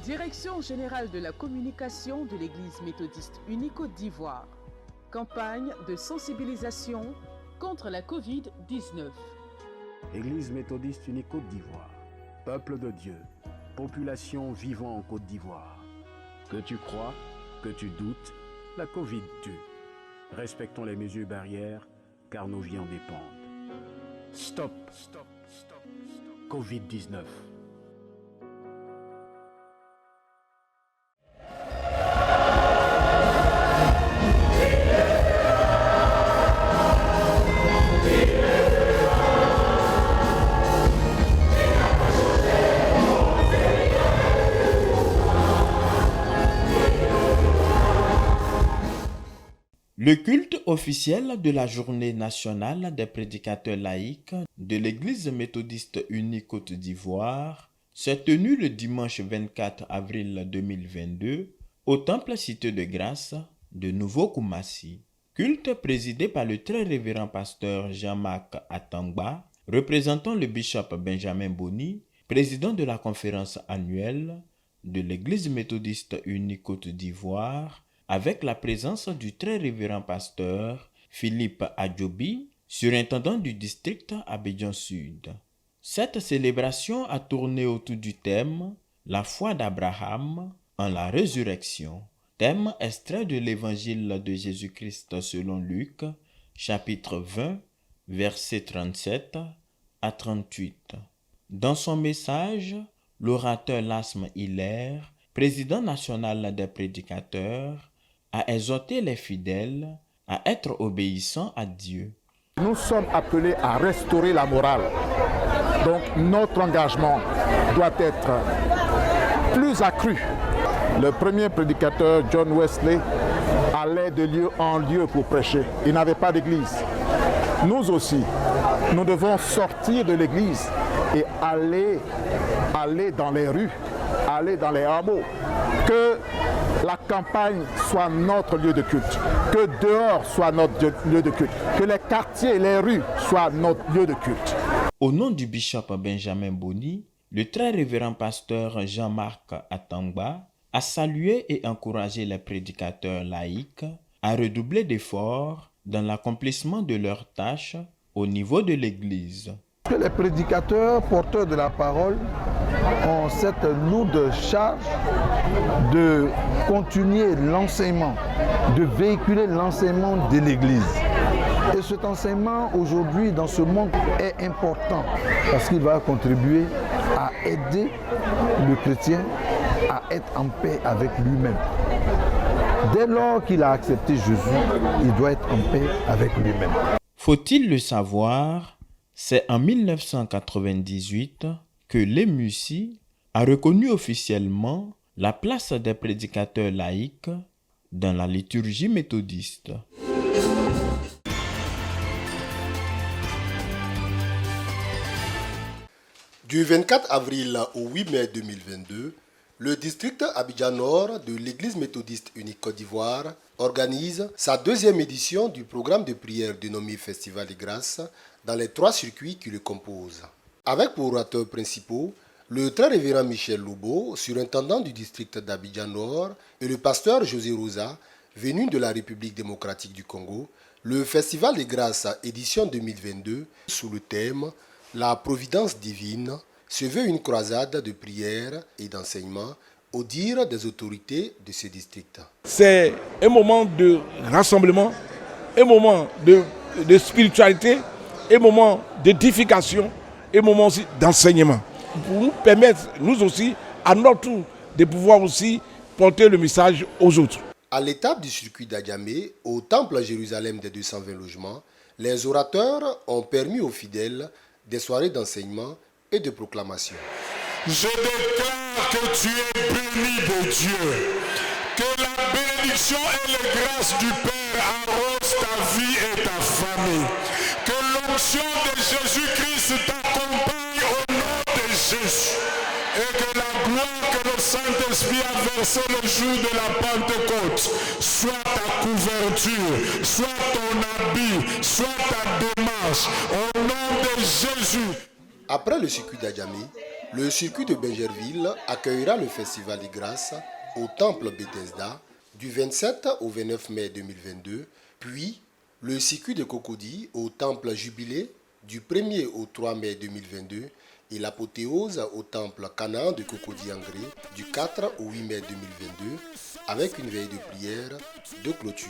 Direction générale de la communication de l'Église méthodiste unie Côte d'Ivoire. Campagne de sensibilisation contre la Covid-19. Église méthodiste unie Côte d'Ivoire. Peuple de Dieu, population vivant en Côte d'Ivoire. Que tu crois, que tu doutes, la Covid tue. Respectons les mesures barrières, car nos vies en dépendent. Stop, Covid-19. Le culte officiel de la Journée nationale des prédicateurs laïcs de l'Église méthodiste unie Côte d'Ivoire s'est tenu le dimanche 24 avril 2022 au Temple Cité de Grâce de Nouveau-Koumassi. Culte présidé par le très révérend pasteur Jean-Marc Atangba, représentant le bishop Benjamin Boni, président de la conférence annuelle de l'Église méthodiste unie Côte d'Ivoire, avec la présence du très révérend pasteur Philippe Adjobi, surintendant du district Abidjan Sud. Cette célébration a tourné autour du thème « La foi d'Abraham en la résurrection », thème extrait de l'Évangile de Jésus-Christ selon Luc, chapitre 20, versets 37 à 38. Dans son message, l'orateur Lasme Hilaire, président national des prédicateurs, a exhorté les fidèles à être obéissants à Dieu. Nous sommes appelés à restaurer la morale. Donc notre engagement doit être plus accru. Le premier prédicateur, John Wesley, allait de lieu en lieu pour prêcher. Il n'avait pas d'église. Nous aussi, nous devons sortir de l'église et aller dans les rues, aller dans les hameaux. Que la campagne soit notre lieu de culte, que dehors soit notre lieu de culte, que les quartiers, les rues soient notre lieu de culte. Au nom du bishop Benjamin Boni, le très révérend pasteur Jean-Marc Atangba a salué et encouragé les prédicateurs laïcs à redoubler d'efforts dans l'accomplissement de leurs tâches au niveau de l'Église. Que les prédicateurs, porteurs de la parole, ont cette lourde charge de continuer l'enseignement, de véhiculer l'enseignement de l'Église. Et cet enseignement aujourd'hui dans ce monde est important parce qu'il va contribuer à aider le chrétien à être en paix avec lui-même. Dès lors qu'il a accepté Jésus, il doit être en paix avec lui-même. Faut-il le savoir? C'est en 1998 que l'EMUCI a reconnu officiellement la place des prédicateurs laïcs dans la liturgie méthodiste. Du 24 avril au 8 mai 2022, le district Abidjan Nord de l'Église méthodiste unique Côte d'Ivoire organise sa deuxième édition du programme de prière dénommé Festival des Grâces dans les 3 circuits qui le composent. Avec pour orateurs principaux le très révérend Michel Lobo, surintendant du district d'Abidjan Nord, et le pasteur José Rosa, venu de la République démocratique du Congo, le Festival des Grâces édition 2022, sous le thème « La providence divine », se veut une croisade de prière et d'enseignement au dire des autorités de ce district. C'est un moment de rassemblement, un moment de spiritualité, un moment d'édification, un moment aussi d'enseignement. Pour nous permettre, nous aussi, à notre tour, de pouvoir aussi porter le message aux autres. À l'étape du circuit d'Adjamé, au temple à Jérusalem des 220 logements, les orateurs ont permis aux fidèles des soirées d'enseignement et de proclamation. Je déclare que tu es béni de Dieu, que la bénédiction et les grâces du Père arrosent ta vie et ta famille, que l'onction de Jésus-Christ t'accompagne au nom de Jésus, et que la gloire que le Saint-Esprit a versée le jour de la Pentecôte soit ta couverture, soit ton habit, soit ta démarche, au nom de Jésus. Après le circuit d'Adjamé, Le circuit de Bingerville accueillera le Festival des Grâces au Temple Bethesda du 27 au 29 mai 2022, puis le circuit de Cocody au Temple Jubilé du 1er au 3 mai 2022 et l'apothéose au Temple Canaan de Cocody-Angré du 4 au 8 mai 2022 avec une veille de prière de clôture.